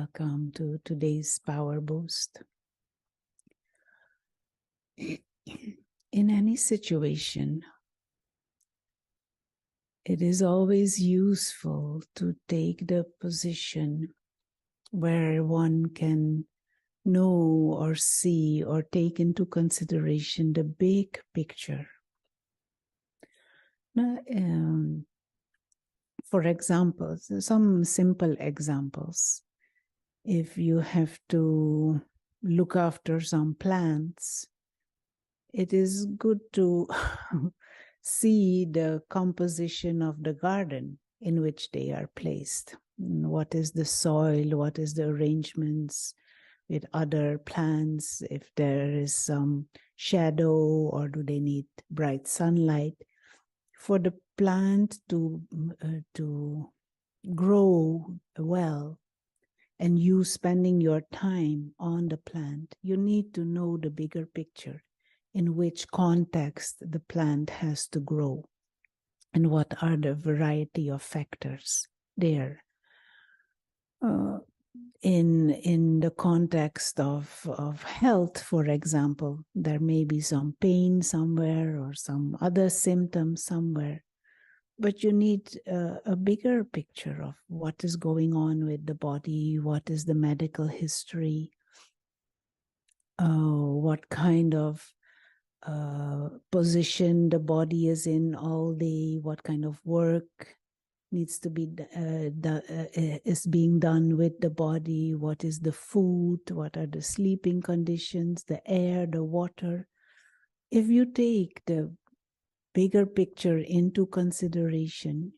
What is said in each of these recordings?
Welcome to today's Powerboost. In any situation, it is always useful to take the position where one can know or see or take into consideration the big picture. Now, for example, some simple examples. If you have to look after some plants, it is good to see the composition of the garden in which they are placed. What is the soil? What is the arrangements with other plants? If there is some shadow or do they need bright sunlight? For the plant to grow well, and you spending your time on the plant, you need to know the bigger picture, in which context the plant has to grow, and what are the variety of factors there. In the context of health, for example, there may be some pain somewhere or some other symptom somewhere, but you need a bigger picture of what is going on with the body, what is the medical history, what kind of position the body is in all day, what kind of work needs to be is being done with the body, what is the food, what are the sleeping conditions, the air, the water. If you take the bigger picture into consideration,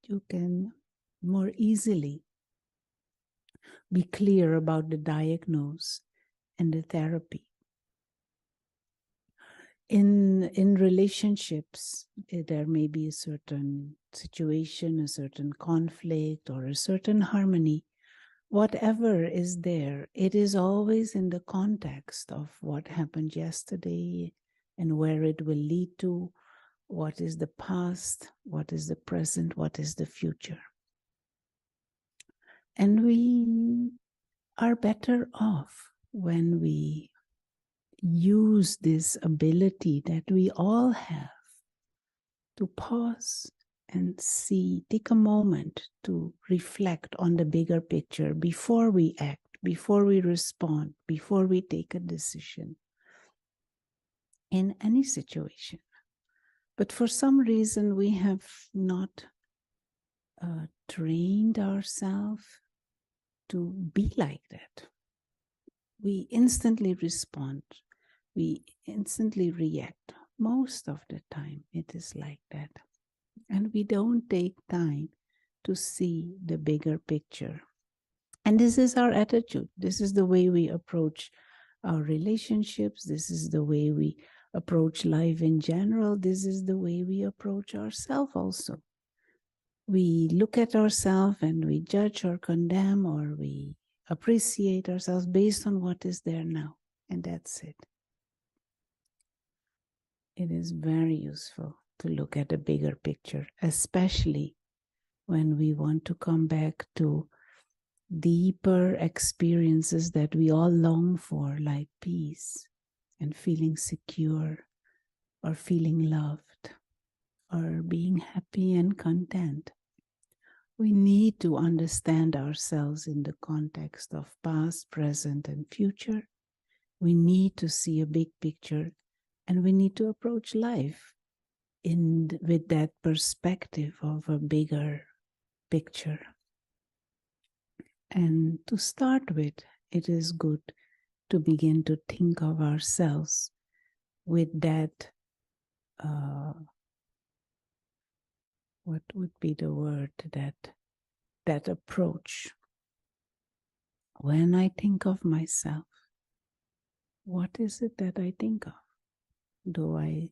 you can more easily be clear about the diagnosis and the therapy. In relationships, there may be a certain situation, a certain conflict, or a certain harmony. Whatever is there, it is always in the context of what happened yesterday and where it will lead to, what is the past, what is the present, what is the future. And we are better off when we use this ability that we all have to pause and see, take a moment to reflect on the bigger picture before we act, before we respond, before we take a decision in any situation. But for some reason, we have not trained ourselves to be like that. We instantly respond. We instantly react. Most of the time, it is like that. And we don't take time to see the bigger picture. And this is our attitude. This is the way we approach our relationships. This is the way we approach life in general. This is the way we approach ourselves also. We look at ourselves and we judge or condemn, or we appreciate ourselves based on what is there now. And that's it. It is very useful to look at the bigger picture, especially when we want to come back to deeper experiences that we all long for, like peace and feeling secure, or feeling loved, or being happy and content. We need to understand ourselves in the context of past, present, and future. We need to see a big picture, and we need to approach life with that perspective of a bigger picture. And to start with, it is good to begin to think of ourselves with that, what would be the word, that approach. When I think of myself, what is it that I think of? Do I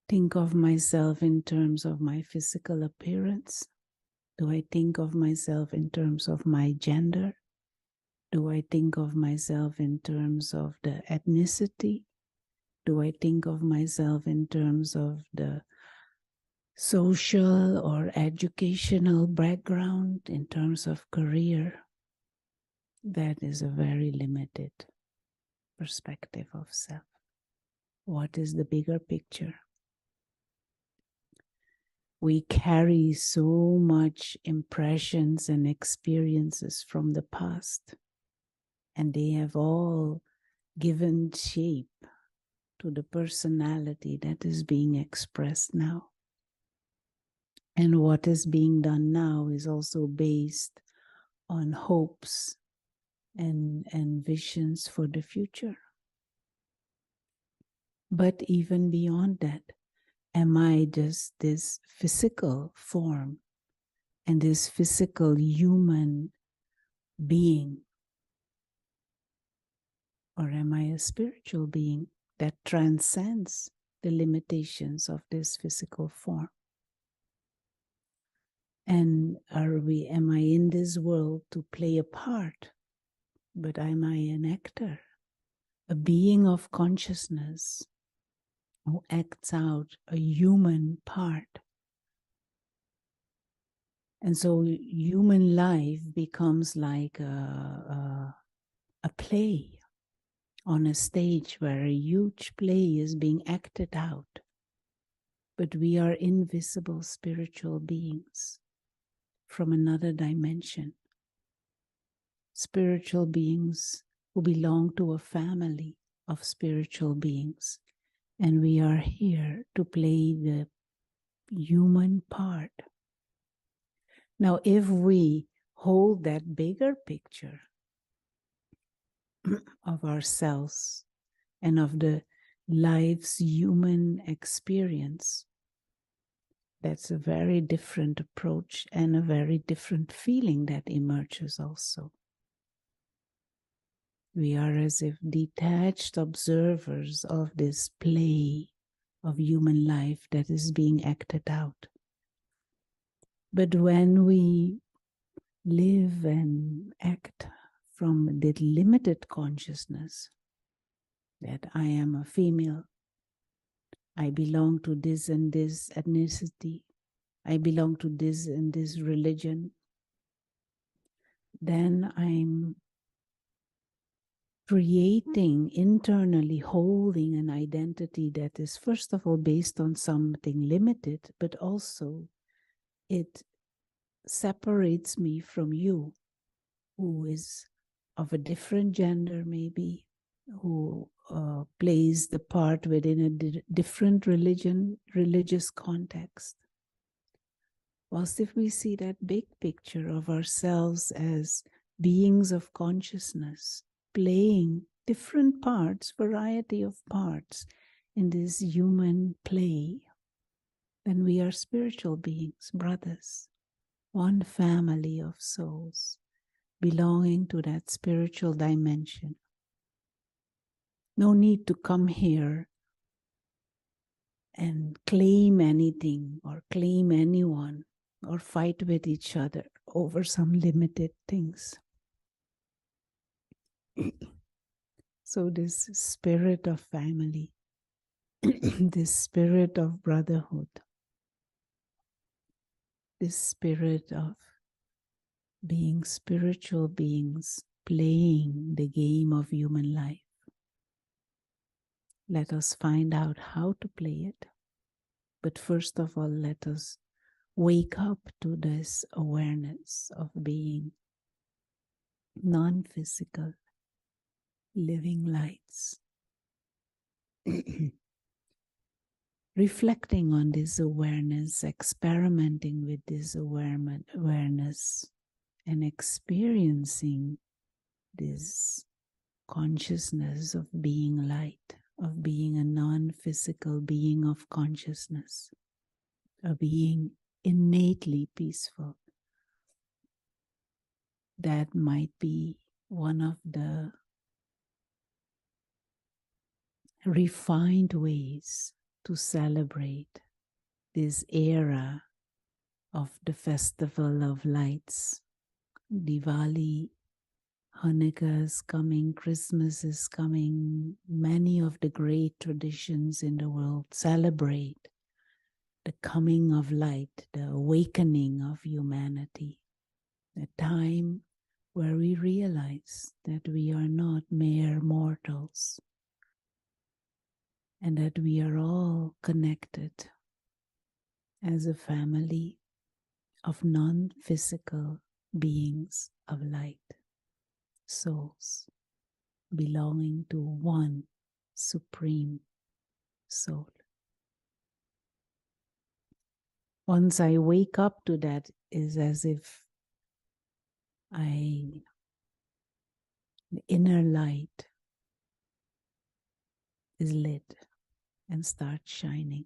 think of myself in terms of my physical appearance? Do I think of myself in terms of my gender? Do I think of myself in terms of the ethnicity? Do I think of myself in terms of the social or educational background, in terms of career? that is a very limited perspective of self. What is the bigger picture? We carry so much impressions and experiences from the past, and they have all given shape to the personality that is being expressed now. And what is being done now is also based on hopes and visions for the future. But even beyond that, am I just this physical form and this physical human being? Or am I a spiritual being that transcends the limitations of this physical form? And am I in this world to play a part? But am I an actor, a being of consciousness who acts out a human part? And so human life becomes like a play on a stage where a huge play is being acted out. But we are invisible spiritual beings from another dimension. Spiritual beings who belong to a family of spiritual beings. And we are here to play the human part. Now, if we hold that bigger picture of ourselves and of the life's human experience, that's a very different approach and a very different feeling that emerges also. We are as if detached observers of this play of human life that is being acted out. But when we live and act from the limited consciousness that I am a female, I belong to this and this ethnicity, I belong to this and this religion, then I'm creating internally, holding an identity that is first of all based on something limited, but also it separates me from you, who is of a different gender maybe, who plays the part within a different religious context. Whilst if we see that big picture of ourselves as beings of consciousness, playing different parts, variety of parts in this human play, then we are spiritual beings, brothers, one family of souls belonging to that spiritual dimension. No need to come here and claim anything or claim anyone or fight with each other over some limited things. So this spirit of family, this spirit of brotherhood, this spirit of being spiritual beings playing the game of human life. Let us find out how to play it. But first of all, let us wake up to this awareness of being non-physical, living lights. Reflecting on this awareness, experimenting with this awareness, and experiencing this consciousness of being light, of being a non-physical being of consciousness, of being innately peaceful. That might be one of the refined ways to celebrate this era of the festival of lights. Diwali, Hanukkah is coming, Christmas is coming. Many of the great traditions in the world celebrate the coming of light, the awakening of humanity, the time where we realize that we are not mere mortals and that we are all connected as a family of non-physical beings of light, souls belonging to one supreme soul. Once I wake up to that, is as if the inner light is lit and starts shining.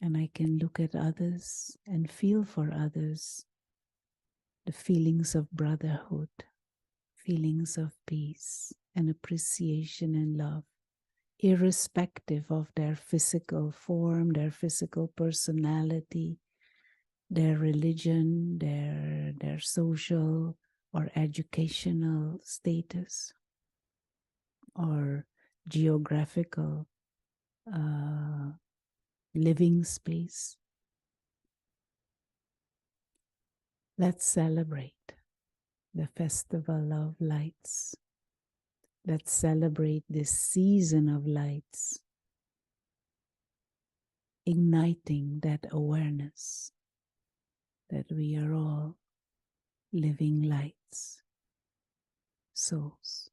And I can look at others and feel for others the feelings of brotherhood, feelings of peace and appreciation and love, irrespective of their physical form, their physical personality, their religion, their social or educational status, or geographical living space. Let's celebrate the festival of lights. Let's celebrate this season of lights, igniting that awareness that we are all living lights, souls.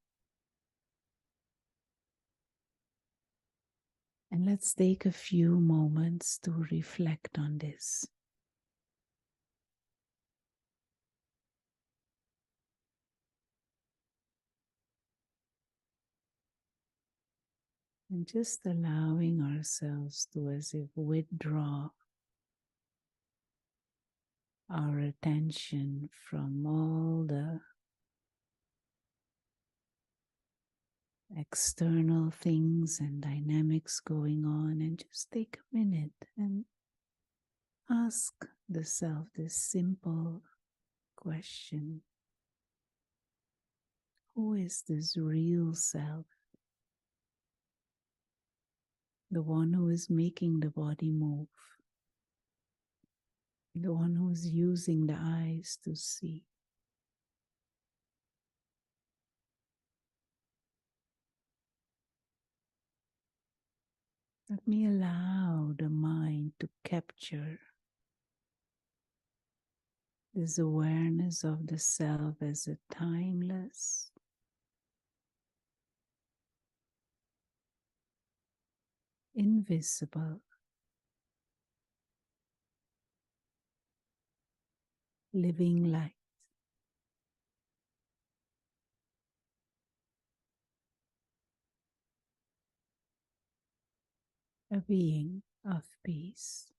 And let's take a few moments to reflect on this. And just allowing ourselves to as if withdraw our attention from all the external things and dynamics going on, and just take a minute and ask the self this simple question. Who is this real self? The one who is making the body move, the one who is using the eyes to see. Let me allow the mind to capture this awareness of the self as a timeless, invisible, living light. A being of peace.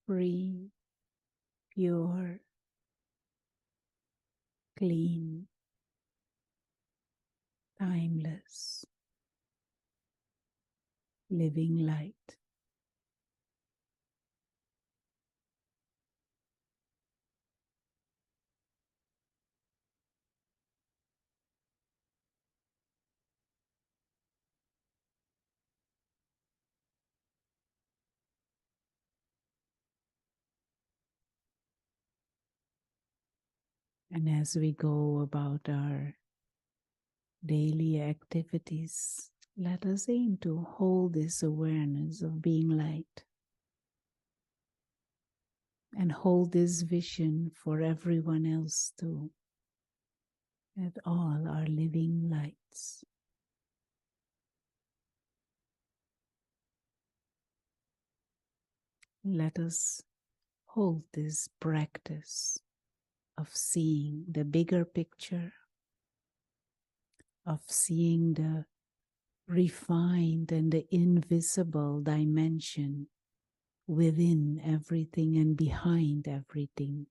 Free, pure, clean, timeless, living light. And as we go about our daily activities, let us aim to hold this awareness of being light and hold this vision for everyone else too, that all are living lights. Let us hold this practice of seeing the bigger picture, of seeing the refined and the invisible dimension within everything and behind everything.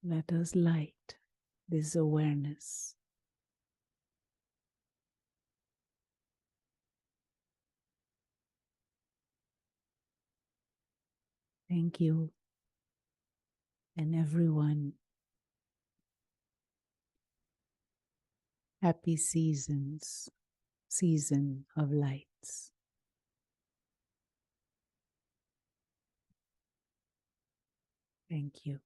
Let us light this awareness. Thank you, and everyone. Happy seasons. season of lights. Thank you.